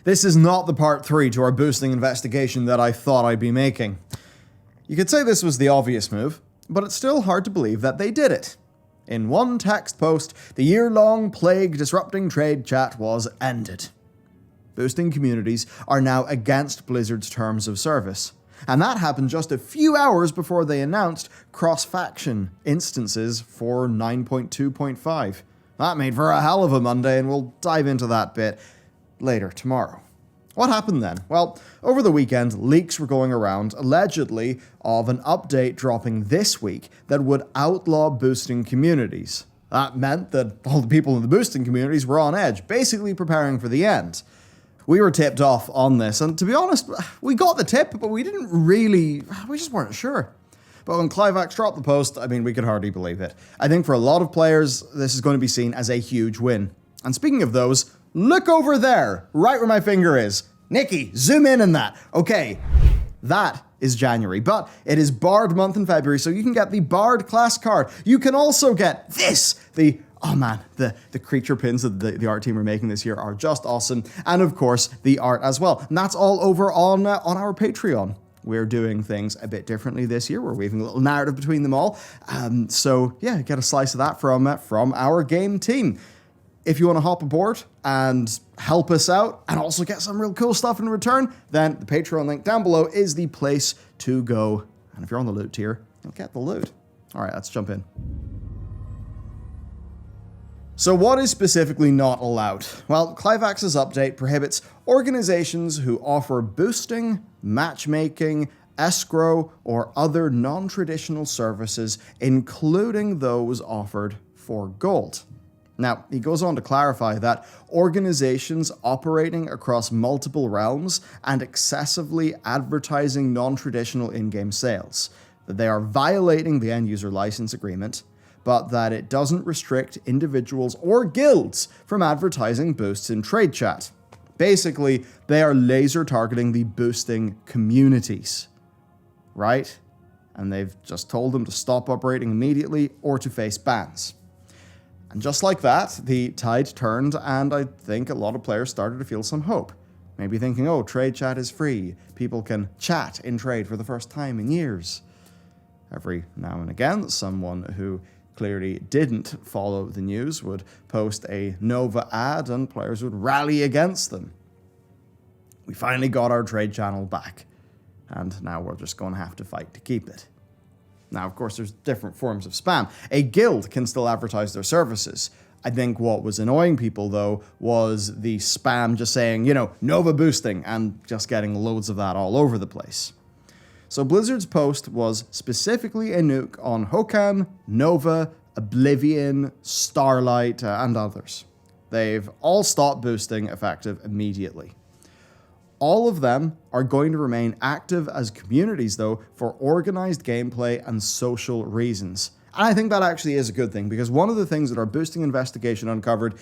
This is not the part 3 to our boosting investigation that I thought I'd be making. You could say this was the obvious move, but it's still hard to believe that they did it. In one text post, the year-long plague-disrupting trade chat was ended. Boosting communities are now against Blizzard's terms of service, and that happened just a few hours before they announced cross-faction instances for 9.2.5. That made for a hell of a Monday, and we'll dive into that bit later tomorrow. What happened then? Well, over the weekend, leaks were going around, allegedly, of an update dropping this week that would outlaw boosting communities. That meant that all the people in the boosting communities were on edge, basically preparing for the end. We were tipped off on this, and to be honest, we got the tip, but we just weren't sure. But when Clivax dropped the post, we could hardly believe it. I think for a lot of players, this is going to be seen as a huge win. And speaking of those, look over there, right where my finger is. Nikki, zoom in on that. Okay, that is January, but it is Bard month in February, so you can get the Bard class card. You can also get this, the creature pins that the art team are making this year are just awesome. And of course, the art as well. And that's all over on our Patreon. We're doing things a bit differently this year. We're weaving a little narrative between them all. So yeah, get a slice of that from our game team. If you want to hop aboard and help us out and also get some real cool stuff in return, then the Patreon link down below is the place to go. And if you're on the loot tier, you'll get the loot. All right, let's jump in. So what is specifically not allowed? Well, Clivax's update prohibits organizations who offer boosting, matchmaking, escrow, or other non-traditional services, including those offered for gold. Now, he goes on to clarify that organizations operating across multiple realms and excessively advertising non-traditional in-game sales, that they are violating the end-user license agreement, but that it doesn't restrict individuals or guilds from advertising boosts in trade chat. Basically, they are laser targeting the boosting communities, right? And they've just told them to stop operating immediately or to face bans. And just like that, the tide turned, and I think a lot of players started to feel some hope. Maybe thinking, oh, trade chat is free. People can chat in trade for the first time in years. Every now and again, someone who clearly didn't follow the news would post a Nova ad, and players would rally against them. We finally got our trade channel back, and now we're just going to have to fight to keep it. Now, of course, there's different forms of spam. A guild can still advertise their services. I think what was annoying people, though, was the spam just saying, Nova boosting, and just getting loads of that all over the place. So Blizzard's post was specifically a nuke on Hokam, Nova, Oblivion, Starlight, and others. They've all stopped boosting effective immediately. All of them are going to remain active as communities, though, for organized gameplay and social reasons. And I think that actually is a good thing, because one of the things that our boosting investigation uncovered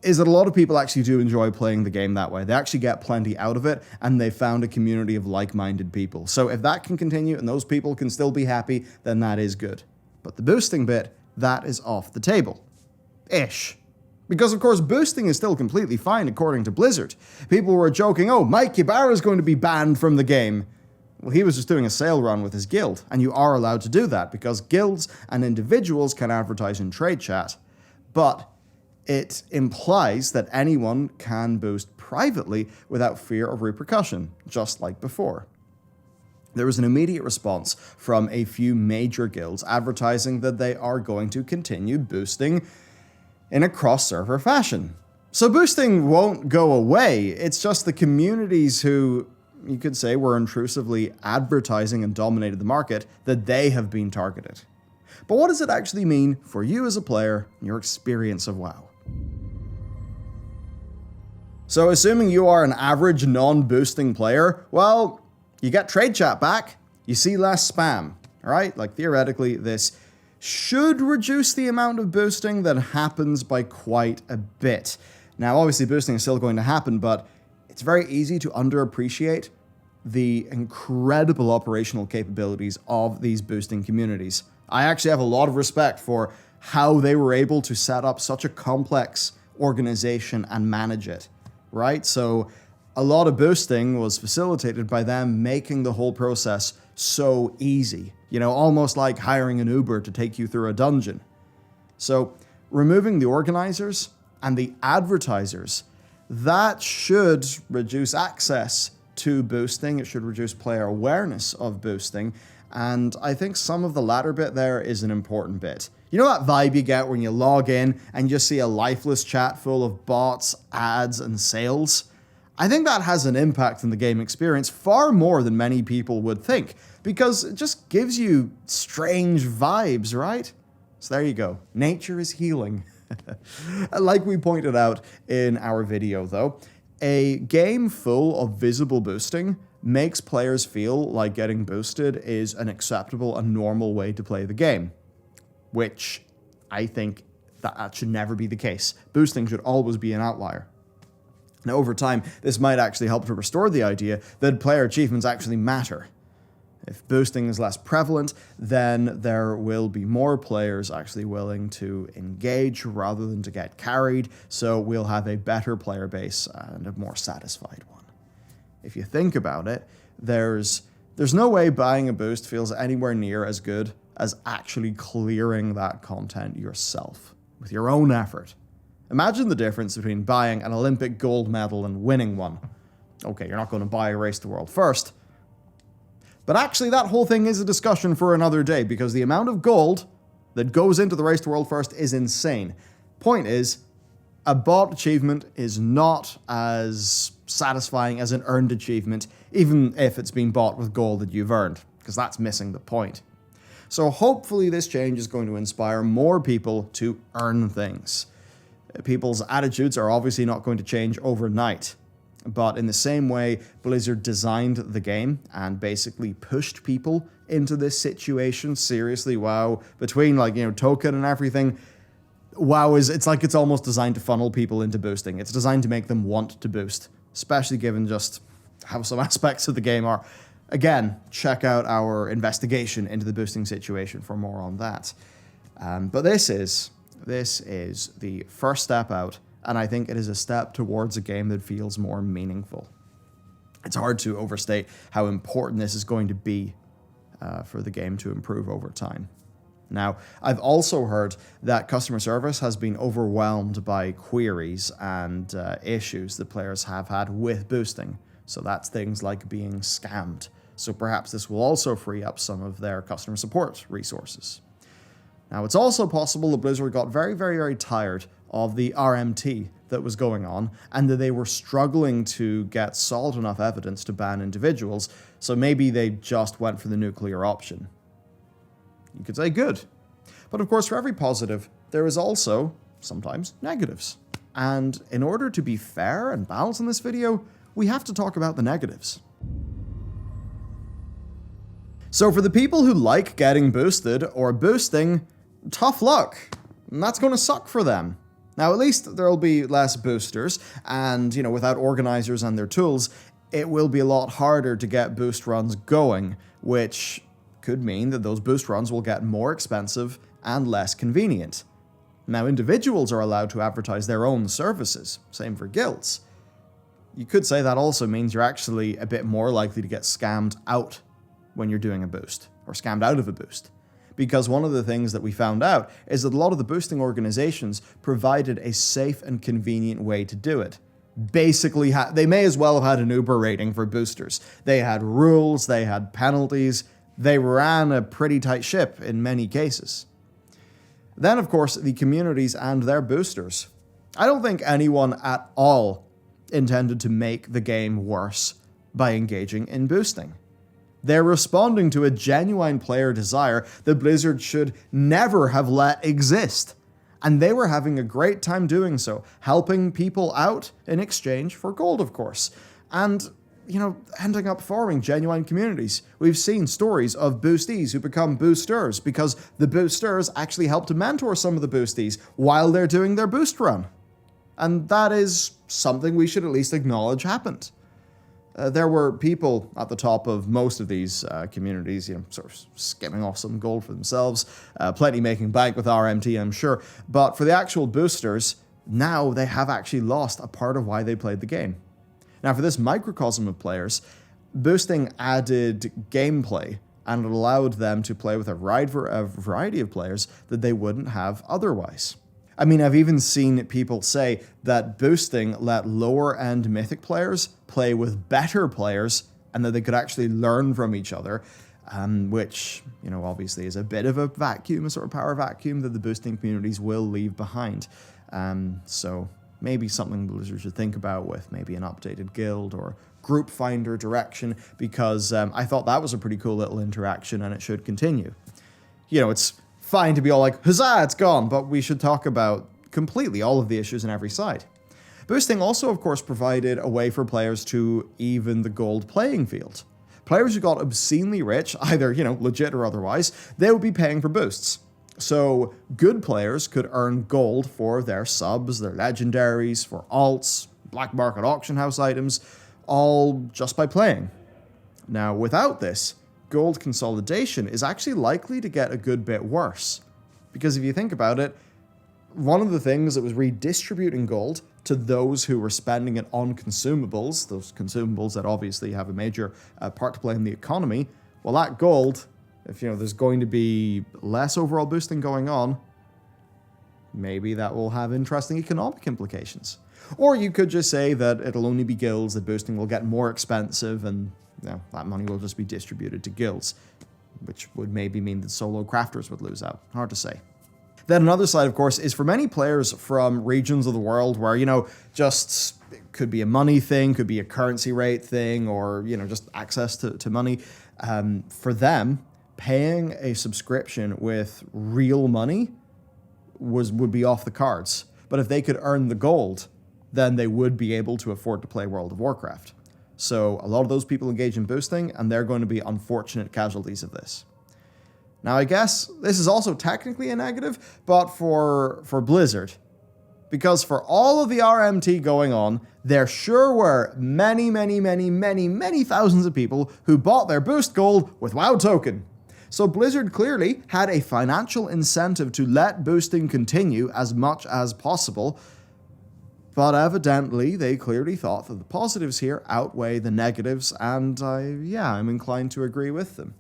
is that a lot of people actually do enjoy playing the game that way. They actually get plenty out of it, and they found a community of like-minded people. So if that can continue and those people can still be happy, then that is good. But the boosting bit, that is off the table. Ish. Because, of course, boosting is still completely fine according to Blizzard. People were joking, oh, Mike Ybarra is going to be banned from the game. Well, he was just doing a sale run with his guild, and you are allowed to do that because guilds and individuals can advertise in trade chat. But it implies that anyone can boost privately without fear of repercussion, just like before. There was an immediate response from a few major guilds advertising that they are going to continue boosting in a cross-server fashion. So boosting won't go away, it's just the communities who, you could say, were intrusively advertising and dominated the market, that they have been targeted. But what does it actually mean for you as a player and your experience of WoW? So assuming you are an average non-boosting player, well, you get trade chat back, you see less spam, alright? Like theoretically, this should reduce the amount of boosting that happens by quite a bit. Now, obviously, boosting is still going to happen, but it's very easy to underappreciate the incredible operational capabilities of these boosting communities. I actually have a lot of respect for how they were able to set up such a complex organization and manage it, right? So A lot of boosting was facilitated by them making the whole process so easy. You know, almost like hiring an Uber to take you through a dungeon. So, removing the organizers and the advertisers, that should reduce access to boosting. It should reduce player awareness of boosting. And I think some of the latter bit there is an important bit. You know that vibe you get when you log in and you just see a lifeless chat full of bots, ads, and sales? I think that has an impact on the game experience far more than many people would think, because it just gives you strange vibes, right? So there you go. Nature is healing. Like we pointed out in our video though, a game full of visible boosting makes players feel like getting boosted is an acceptable and normal way to play the game, which I think that should never be the case. Boosting should always be an outlier. Now, over time, this might actually help to restore the idea that player achievements actually matter. If boosting is less prevalent, then there will be more players actually willing to engage rather than to get carried, so we'll have a better player base and a more satisfied one. If you think about it, there's no way buying a boost feels anywhere near as good as actually clearing that content yourself, with your own effort. Imagine the difference between buying an Olympic gold medal and winning one. Okay, you're not going to buy a Race to the World first, but actually that whole thing is a discussion for another day, because the amount of gold that goes into the Race to the World first is insane. Point is, a bought achievement is not as satisfying as an earned achievement, even if it's been bought with gold that you've earned, because that's missing the point. So hopefully this change is going to inspire more people to earn things. People's attitudes are obviously not going to change overnight, but in the same way Blizzard designed the game and basically pushed people into this situation, seriously, WoW, between token and everything, WoW it's almost designed to funnel people into boosting. It's designed to make them want to boost, especially given just how some aspects of the game are. Again, check out our investigation into the boosting situation for more on that. But this is the first step out, and I think it is a step towards a game that feels more meaningful. It's hard to overstate how important this is going to be for the game to improve over time. Now, I've also heard that customer service has been overwhelmed by queries and issues that players have had with boosting. So that's things like being scammed. So perhaps this will also free up some of their customer support resources. Now, it's also possible that Blizzard got very, very, very tired of the RMT that was going on, and that they were struggling to get solid enough evidence to ban individuals, so maybe they just went for the nuclear option. You could say good. But of course, for every positive, there is also, sometimes, negatives. And in order to be fair and balanced in this video, we have to talk about the negatives. So for the people who like getting boosted or boosting, tough luck. And that's going to suck for them. Now, at least there'll be less boosters, and, without organizers and their tools, it will be a lot harder to get boost runs going, which could mean that those boost runs will get more expensive and less convenient. Now, individuals are allowed to advertise their own services, same for guilds. You could say that also means you're actually a bit more likely to get scammed out when you're doing a boost, or scammed out of a boost. Because one of the things that we found out is that a lot of the boosting organizations provided a safe and convenient way to do it. Basically, they may as well have had an Uber rating for boosters. They had rules, they had penalties, they ran a pretty tight ship in many cases. Then, of course, the communities and their boosters. I don't think anyone at all intended to make the game worse by engaging in boosting. They're responding to a genuine player desire that Blizzard should never have let exist. And they were having a great time doing so, helping people out in exchange for gold, of course. And, ending up forming genuine communities. We've seen stories of boostees who become boosters because the boosters actually help to mentor some of the boostees while they're doing their boost run. And that is something we should at least acknowledge happened. There were people at the top of most of these communities, sort of skimming off some gold for themselves, plenty making bank with RMT, I'm sure. But for the actual boosters, now they have actually lost a part of why they played the game. Now, for this microcosm of players, boosting added gameplay, and it allowed them to play with a variety of players that they wouldn't have otherwise. I mean, I've even seen people say that boosting let lower-end Mythic players play with better players and that they could actually learn from each other, which, you know, obviously is a bit of a vacuum, a sort of power vacuum that the boosting communities will leave behind. So maybe something Blizzard should think about with maybe an updated guild or group finder direction, because I thought that was a pretty cool little interaction and it should continue. You know, it's fine to be all like, huzzah, it's gone, but we should talk about completely all of the issues on every side. Boosting also, of course, provided a way for players to even the gold playing field. Players who got obscenely rich, either, you know, legit or otherwise, they would be paying for boosts. So good players could earn gold for their subs, their legendaries, for alts, black market auction house items, all just by playing. Now, without this, gold consolidation is actually likely to get a good bit worse. Because if you think about it, one of the things that was redistributing gold to those who were spending it on consumables, those consumables that obviously have a major part to play in the economy, well, that gold, if you know there's going to be less overall boosting going on, maybe that will have interesting economic implications. Or you could just say that it'll only be guilds, that boosting will get more expensive, and you know, that money will just be distributed to guilds, which would maybe mean that solo crafters would lose out. Hard to say. Then another side, of course, is for many players from regions of the world where, you know, just it could be a money thing, could be a currency rate thing, or, you know, just access to money. For them, paying a subscription with real money would be off the cards. But if they could earn the gold, then they would be able to afford to play World of Warcraft. So a lot of those people engage in boosting, and they're going to be unfortunate casualties of this. Now, I guess this is also technically a negative, but for Blizzard. Because for all of the RMT going on, there sure were many thousands of people who bought their boost gold with WoW token. So Blizzard clearly had a financial incentive to let boosting continue as much as possible, but evidently they clearly thought that the positives here outweigh the negatives, and I'm inclined to agree with them.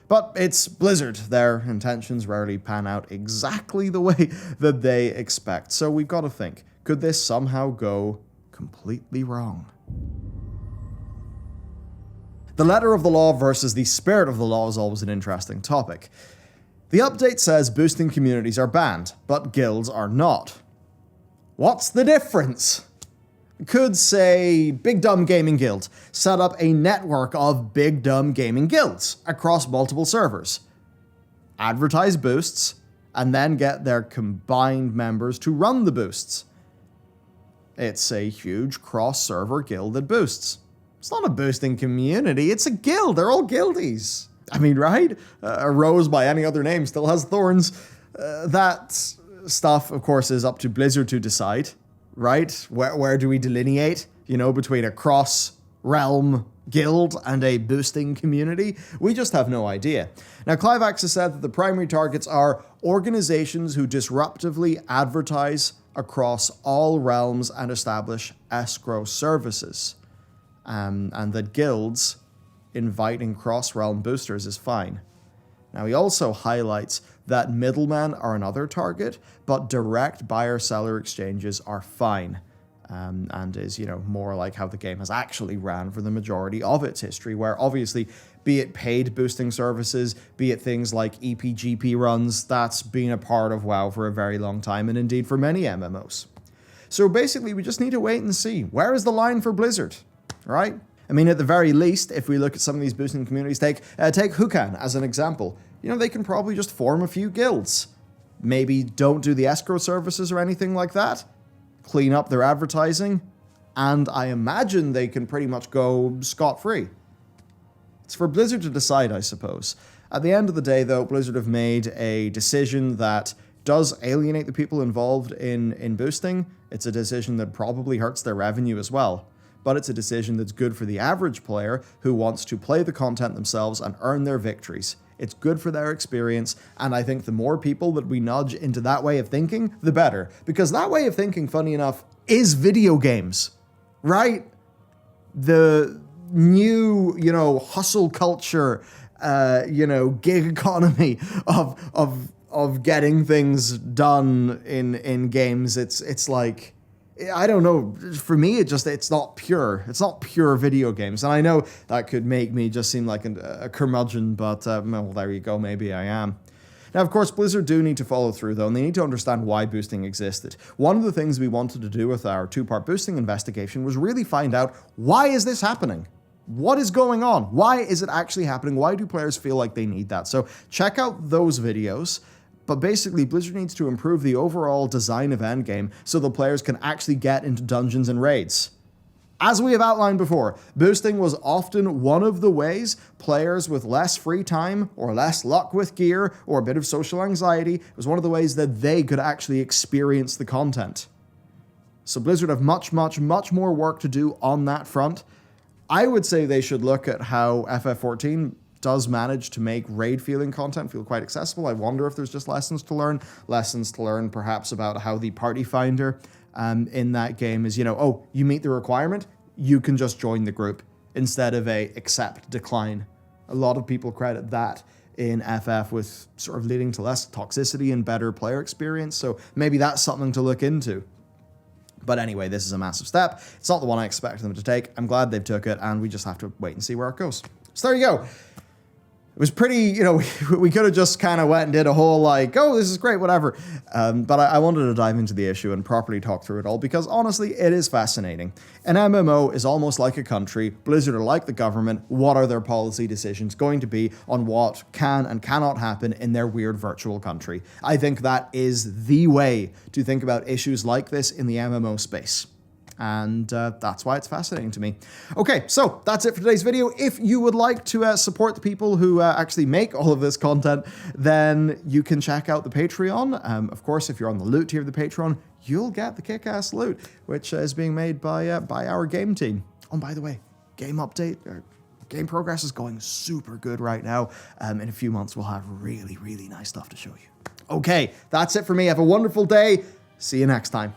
But it's Blizzard. Their intentions rarely pan out exactly the way that they expect. So we've got to think, could this somehow go completely wrong? The letter of the law versus the spirit of the law is always an interesting topic. The update says boosting communities are banned, but guilds are not. What's the difference? Could, say, Big Dumb Gaming Guild set up a network of Big Dumb Gaming Guilds across multiple servers, advertise boosts, and then get their combined members to run the boosts. It's a huge cross-server guild that boosts. It's not a boosting community, it's a guild. They're all guildies. I mean, right? A rose by any other name still has thorns. That stuff, of course, is up to Blizzard to decide. Right? Where do we delineate, you know, between a cross-realm guild and a boosting community? We just have no idea. Now, Clivax has said that the primary targets are organizations who disruptively advertise across all realms and establish escrow services. And that guilds inviting cross-realm boosters is fine. Now, he also highlights that middlemen are another target, but direct buyer-seller exchanges are fine, and is, you know, more like how the game has actually ran for the majority of its history, where obviously, be it paid boosting services, be it things like EPGP runs, that's been a part of WoW for a very long time, and indeed for many MMOs. So basically, we just need to wait and see. Where is the line for Blizzard, right? I mean, at the very least, if we look at some of these boosting communities, take Hukan as an example. You know, they can probably just form a few guilds. Maybe don't do the escrow services or anything like that. Clean up their advertising. And I imagine they can pretty much go scot-free. It's for Blizzard to decide, I suppose. At the end of the day, though, Blizzard have made a decision that does alienate the people involved in boosting. It's a decision that probably hurts their revenue as well. But it's a decision that's good for the average player who wants to play the content themselves and earn their victories. It's good for their experience, and I think the more people that we nudge into that way of thinking, the better. Because that way of thinking, funny enough, is video games, right? the new, hustle culture, gig economy of getting things done in games. It's like, I don't know, for me, it's not pure. It's not pure video games. And I know that could make me just seem like a curmudgeon, but, well, there you go, maybe I am. Now, of course, Blizzard do need to follow through, though, and they need to understand why boosting existed. One of the things we wanted to do with our two-part boosting investigation was really find out, why is this happening? What is going on? Why is it actually happening? Why do players feel like they need that? So check out those videos. But basically, Blizzard needs to improve the overall design of Endgame so the players can actually get into dungeons and raids. As we have outlined before, boosting was often one of the ways players with less free time or less luck with gear or a bit of social anxiety was one of the ways that they could actually experience the content. So Blizzard have much more work to do on that front. I would say they should look at how FF14 does manage to make raid-feeling content feel quite accessible. I wonder if there's just lessons to learn perhaps about how the party finder in that game is, you meet the requirement, you can just join the group instead of a accept, decline. A lot of people credit that in FF with sort of leading to less toxicity and better player experience, so maybe that's something to look into. But anyway, this is a massive step. It's not the one I expected them to take. I'm glad they've took it, and we just have to wait and see where it goes. So there you go. It was pretty, we could have just kind of went and did a whole this is great, whatever. But I wanted to dive into the issue and properly talk through it all because honestly, it is fascinating. An MMO is almost like a country. Blizzard are like the government. What are their policy decisions going to be on what can and cannot happen in their weird virtual country? I think that is the way to think about issues like this in the MMO space. And that's why it's fascinating to me. Okay, so that's it for today's video. If you would like to support the people who actually make all of this content, then you can check out the Patreon. Of course, if you're on the loot tier of the Patreon, you'll get the kick-ass loot, which is being made by our game team. Oh, and by the way, game update. Game progress is going super good right now. In a few months, we'll have really nice stuff to show you. Okay, that's it for me. Have a wonderful day. See you next time.